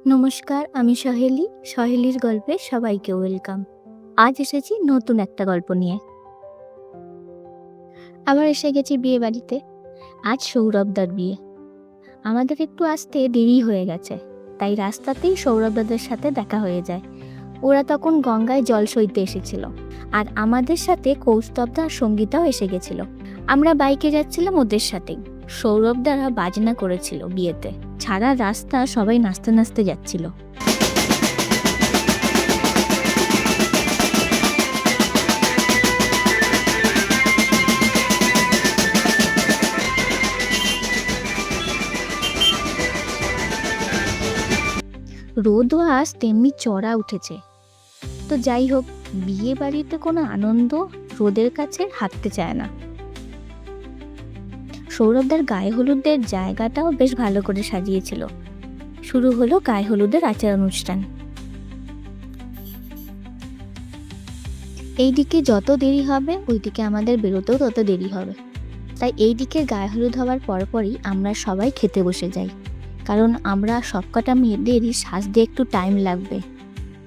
নমস্কার, আমি সহেলি। সহেলির গল্পে সবাইকে ওয়েলকাম। আজ এসেছি নতুন একটা গল্প নিয়ে। আবার এসে গেছি বিয়ে বাড়িতে। আজ সৌরভদার বিয়ে। আমাদের একটু আসতে দেরি হয়ে গেছে, তাই রাস্তাতেই সৌরভদাদের সাথে দেখা হয়ে যায়। ওরা তখন গঙ্গায় জল সইতে এসেছিল, আর আমাদের সাথে কৌস্তবদা আর সঙ্গীতাও এসে গেছিল। আমরা বাইকে যাচ্ছিলাম ওদের সাথেই। সৌরভদারা বাজনা করেছিল বিয়েতে। সারা রাস্তা সবাই নাচতে নাচতে যাচ্ছিল। রোদও আজ তেমনি চড়া উঠেছে। তো যাই হোক, বিয়ে বাড়িতে কোনো আনন্দ রোদের কাছে হাঁটতে চায় না। সৌরভদার গায়ে হলুদের জায়গাটাও বেশ ভালো করে সাজিয়েছিল। শুরু হলো গায়ে হলুদের আচার অনুষ্ঠান। এইদিকে যত দেরি হবে ওইদিকে আমাদের বেরোতেও তত দেরি হবে। তাই এই দিকে গায়ে হলুদ হওয়ার পরপরই আমরা সবাই খেতে বসে যাই, কারণ আমরা সবকটা মেয়েদেরই সাজতে একটু টাইম লাগবে।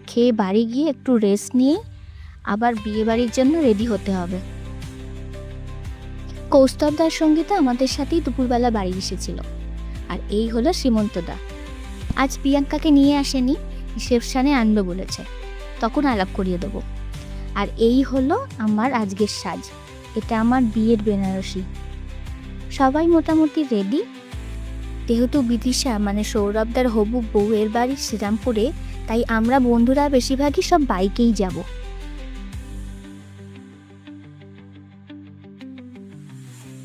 খেয়ে বাড়ি গিয়ে একটু রেস্ট নিয়ে আবার বিয়ে বাড়ির জন্য রেডি হতে হবে। কৌস্তবদার সঙ্গীতা আমাদের সাথেই দুপুরবেলা বাড়ি এসেছিল। আর এই হলো সীমন্তদা। আজ প্রিয়াঙ্কাকে নিয়ে আসেনি, রিসেপশনে আনবে বলেছে, তখন আলাপ করিয়ে দেবো। আর এই হলো আমার আজকের সাজ। এটা আমার বিয়ের বেনারসি। সবাই মোটামুটি রেডি। যেহেতু বিদিশা মানে সৌরভদার হবু বউয়ের বাড়ি শ্রীরামপুরে, তাই আমরা বন্ধুরা বেশিরভাগই সব বাইকেই যাব।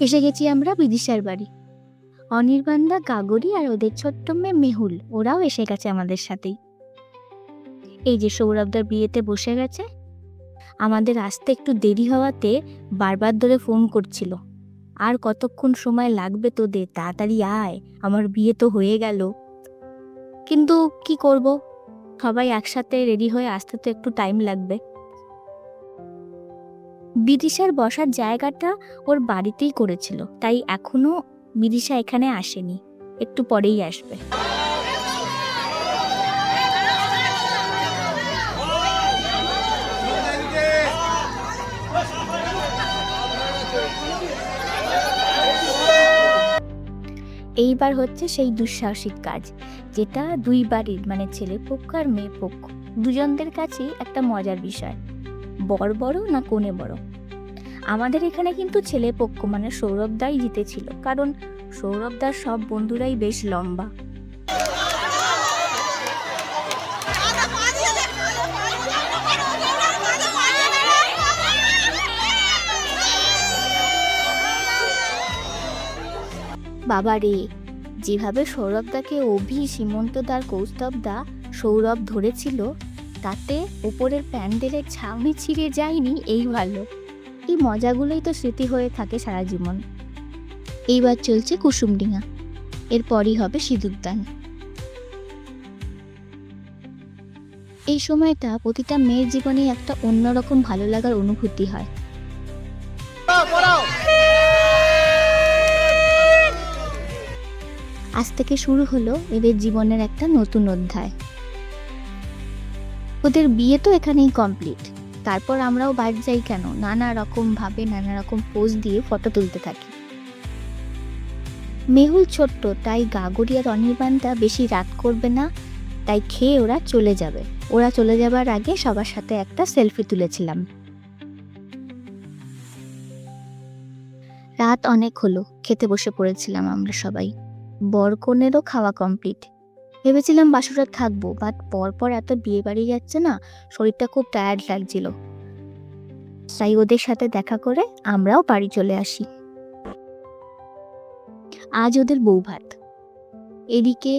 এসে গেছি আমরা বিদিশার বাড়ি। অনির্বাণদা, গাগরি আর ওদের ছোট্ট মেয়ে মেহুল, ওরাও এসে গেছে আমাদের সাথেই। এই যে সৌরভদার বিয়েতে বসে গেছে। আমাদের আসতে একটু দেরি হওয়াতে বারবার ধরে ফোন করছিল, আর কতক্ষণ সময় লাগবে তোদের, তাড়াতাড়ি আয়, আমার বিয়ে তো হয়ে গেল। কিন্তু কি করব, সবাই একসাথে রেডি হয়ে আসতে তো একটু টাইম লাগবে। বিদিশার বসার জায়গাটা ওর বাড়িতেই করেছিল, তাই এখনো বিদিশা এখানে আসেনি, একটু পরেই আসবে। এইবার হচ্ছে সেই দুঃসাহসিক কাজ, যেটা দুই বাড়ির মানে ছেলে পক্ষ আর মেয়ে পক্ষ দুজনদের কাছেই একটা মজার বিষয়। বর বড় না কনে বড়? আমাদের এখানে কিন্তু ছেলে পক্ষ মানে সৌরভদাই জিতেছিল, কারণ সৌরভদার সব বন্ধুরাই বেশ লম্বা। বাবা রে, যেভাবে সৌরভদাকে অভি, সীমন্তদার কৌস্তবদা সৌরভ ধরেছিল, তাতে ওপরের প্যান্ডেলের ছাউনি ছিঁড়ে যায়নি, এই ভালো। এই মজাগুলোই তো স্মৃতি হয়ে থাকে সারা জীবন। এইবার চলছে কুসুমডিঙা, এরপরই হবে সিঁদুরদান। এই সময়টা প্রতিটা মেয়ের জীবনে একটা অন্যরকম ভালো লাগার অনুভূতি হয়। আজ থেকে শুরু হলো এদের জীবনের একটা নতুন অধ্যায়। ওদের বিয়ে তো এখানেই কমপ্লিট। তারপর আমরাও বাড়ি যাই কেন, নানা রকম ভাবে নানা রকম পোজ দিয়ে ফটো তুলতে থাকি। মেহুল ছোট্ট, তাই গাগরি আর অনির্বাণটা বেশি রাত করবে না, তাই খেয়ে ওরা চলে যাবে। ওরা চলে যাবার আগে সবার সাথে একটা সেলফি তুলেছিলাম। রাত অনেক হলো, খেতে বসে পড়েছিলাম আমরা সবাই। বরকনেরও খাওয়া কমপ্লিট। ভেবেছিলাম বাসুরাত থাকবো, বাট পরপর এত বিয়ে বাড়ি যাচ্ছে না, শরীরটা খুব টায়ার্ড লাগছিল। তাই ওদের সাথে দেখা করে আমরাও বাড়ি চলে আসি। আজ ওদের বৌভাত। এদিকে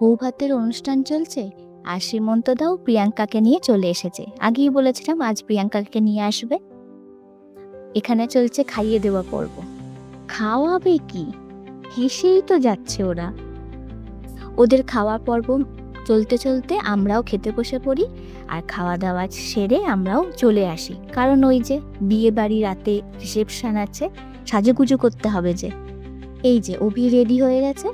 বৌভাতের অনুষ্ঠান চলছে, আর সীমন্তদাও প্রিয়াঙ্কাকে নিয়ে চলে এসেছে। আগেই বলেছিলাম আজ প্রিয়াঙ্কাকে নিয়ে আসবে। এখানে চলছে খাইয়ে দেওয়া পর্ব। খাওয়াবে কি, হেসেই তো যাচ্ছে ওরা। ওদের খাওয়া পর্ব চলতে চলতে আমরাও খেতে বসে পড়ি, আর খাওয়া দাওয়া সেরে আমরাও চলে আসি, কারণ ওই যে বিয়ে বাড়ি রাতে রিসেপশন আছে, সাজুগুজু করতে হবে যে। এই যে অভি রেডি হয়ে গেছে,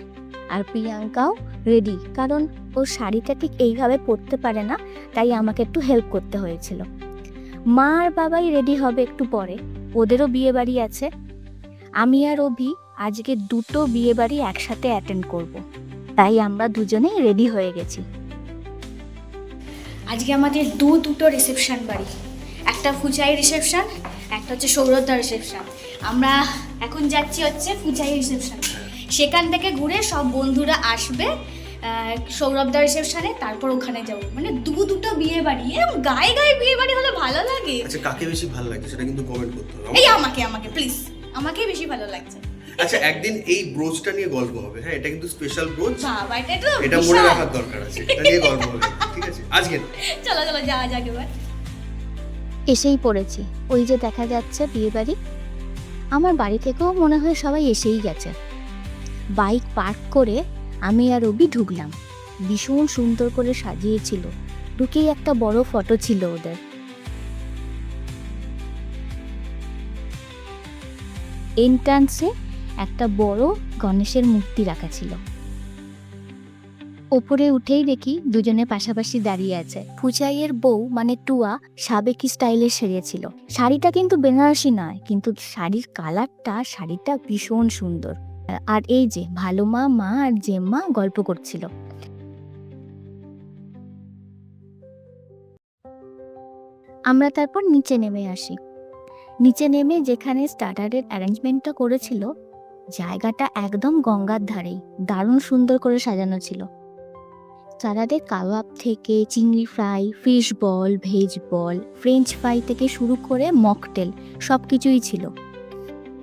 আর প্রিয়াঙ্কাও রেডি, কারণ ও শাড়িটা ঠিক এইভাবে পরতে পারে না, তাই আমাকে একটু হেল্প করতে হয়েছিল। মা আর বাবাই রেডি হবে একটু পরে, ওদেরও বিয়ে বাড়ি আছে। আমি আর অভি আজকে দুটো বিয়ে বাড়ি একসাথে অ্যাটেন্ড করব, তাই আমরা দুজনেই রেডি হয়ে গেছি। আজকে আমাদের দুটো রিসেপশন বাড়ি, একটা ফুচাই রিসেপশন, একটা হচ্ছে সৌরভদা রিসেপশন। আমরা এখন যাচ্ছি হচ্ছে ফুচাই রিসেপশন, সেখান থেকে ঘুরে সব বন্ধুরা আসবে সৌরভদা রিসেপশনে, তারপর ওখানে যাবো। মানে দুটো বিয়ে বাড়ি, গায়ে গায়ে বিয়ে বাড়ি হলে ভালো লাগে। আচ্ছা, কাকে বেশি ভালো লাগছে সেটা কিন্তু কমেন্ট করতে হবে। এই আমাকে প্লিজ, আমাকেই বেশি ভালো লাগছে। আচ্ছা, একদিন এই ব্রোচটা নিয়ে গল্প হবে। হ্যাঁ, এটা কিন্তু স্পেশাল ব্রোচ, বাবা এটা মনে রাখার দরকার আছে, এটা নিয়ে গল্প হবে। ঠিক আছে, আজকে চলো যাওয়া যাক এবার। এসেই পড়েছি, ওই যে দেখা যাচ্ছে বিয়ে বাড়ি। আমার বাড়ি থেকেও মনে হয় সবাই এসেই গেছে। বাইক পার্ক করে আমি আর অভি ঢুকলাম। ভীষণ সুন্দর করে সাজিয়েছিল, ঢুকেই একটা বড় ফটো ছিল ওদের। এন্ট্রান্সে একটা বড় গণেশের মূর্তি রাখা ছিল। ওপরে উঠেই দেখি দুজনে পাশাপাশি দাঁড়িয়ে আছে। ফুচাইয়ের বউ মানে টুয়া সাবেকি স্টাইলে সেরেছিল। শাড়িটা কিন্তু বেনারসি নয়, কিন্তু শাড়ির কালারটা, শাড়িটা ভীষণ সুন্দর। আর এই যে ভালো মা, মা আর জেম্মা গল্প করছিল। আমরা তারপর নিচে নেমে আসি। নিচে নেমে যেখানে স্টার্টারের অ্যারেঞ্জমেন্টটা করেছিল, জায়গাটা একদম গঙ্গার ধারেই, দারুণ সুন্দর করে সাজানো ছিল। সালাদের কাবাব থেকে চিংড়ি ফ্রাই, ফিশ বল, ভেজ বল, ফ্রেঞ্চ ফ্রাই থেকে শুরু করে মকটেল সব কিছুই ছিল।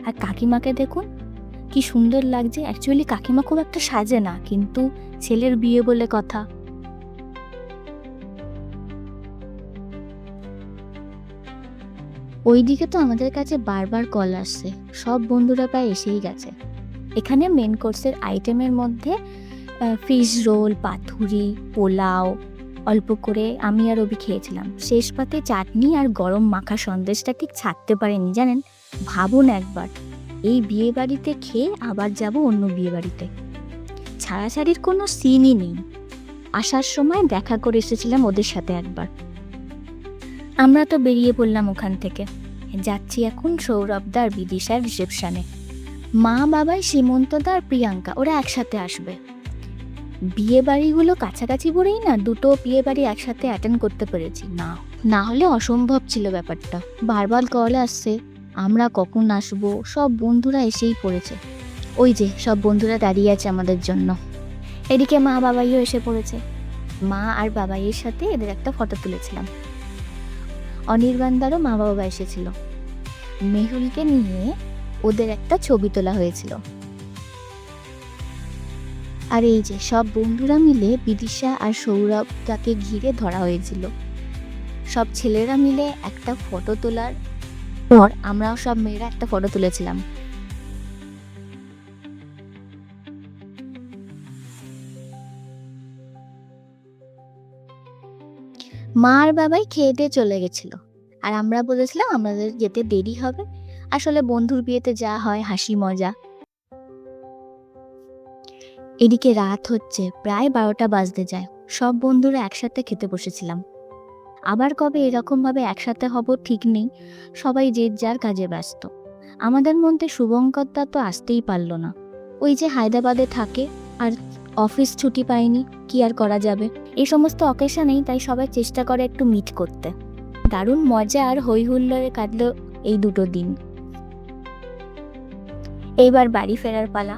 আর কাকিমাকে দেখুন কি সুন্দর লাগছে। অ্যাকচুয়ালি কাকিমা খুব একটা সাজে না, কিন্তু ছেলের বিয়ে বলে কথা। ওইদিকে তো আমাদের কাছে বারবার কল আসছে, সব বন্ধুরা প্রায় এসেই গেছে। এখানে মেন কোর্সের আইটেমের মধ্যে ফিশ রোল, পাতুরি, পোলাও, অল্প করে আমি আর অভি খেয়েছিলাম। শেষ পাতে চাটনি আর গরম মাখা সন্দেশটা ঠিক ছাড়তে পারেনি জানেন। ভাবুন একবার, এই বিয়ে বাড়িতে খেয়ে আবার যাব অন্য বিয়ে বাড়িতে। ছাড়াছাড়ির কোনো সিনই নেই। আসার সময় দেখা করে এসেছিলাম ওদের সাথে একবার। আমরা তো বেরিয়ে পড়লাম ওখান থেকে, যাচ্ছি এখন সৌরভদার বিদিশার রিসেপশনে। মা, বাবাই, সীমন্তদা আর প্রিয়াঙ্কা ওরা একসাথে আসবে। বিয়ে বাড়িগুলো কাছাকাছি পড়েই না দুটো বিয়ে বাড়ি একসাথে অ্যাটেন্ড করতে পেরেছি। না হলে অসম্ভব ছিল ব্যাপারটা। বারবার কল আসছে আমরা কখন আসবো, সব বন্ধুরা এসেই পড়েছে। ওই যে সব বন্ধুরা দাঁড়িয়ে আছে আমাদের জন্য। এদিকে মা বাবাইও এসে পড়েছে। মা আর বাবাইয়ের সাথে এদের একটা ফটো তুলেছিলাম। অনির্বাণদারও মা বাবা এসেছিল। মেহুলকে নিয়ে ওদের একটা ছবি তোলা হয়েছিল। আর এই যে সব বন্ধুরা মিলে বিদিশা আর সৌরভটাকে ঘিরে ধরা হয়েছিল। সব ছেলেরা মিলে একটা ফটো তোলার পর আমরাও সব মেয়েরা একটা ফটো তুলেছিলাম। মা আর বাবাই খেয়ে দিয়ে চলে গেছিল, আর আমরা বলেছিলাম আমাদের যেতে দেরি হবে। আসলে বন্ধুর বিয়েতে যা হয় হাসি মজা। এদিকে রাত হচ্ছে, প্রায় 12টা বাজতে যায়। সব বন্ধুরা একসাথে খেতে বসেছিলাম। আবার কবে এরকমভাবে একসাথে হব ঠিক নেই, সবাই যে যার কাজে ব্যস্ত। আমাদের মধ্যে শুভঙ্করদা তো আসতেই পারল না, ওই যে হায়দ্রাবাদে থাকে আর অফিস ছুটি পায়নি, কি আর করা যাবে। এই সমস্ত অকেশনেই তাই সবাই চেষ্টা করে একটু মিট করতে। দারুণ মজা আর হই হুল্লোড়ে কাটলো এই দুটো দিন। এইবার বাড়ি ফেরার পালা।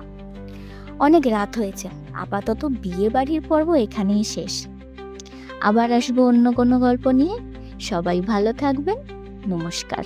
অনেক রাত হয়েছে, আপাতত বিয়ে বাড়ির পর্ব এখানেই শেষ। আবার আসবো অন্য কোনো গল্প নিয়ে। সবাই ভালো থাকবেন, নমস্কার।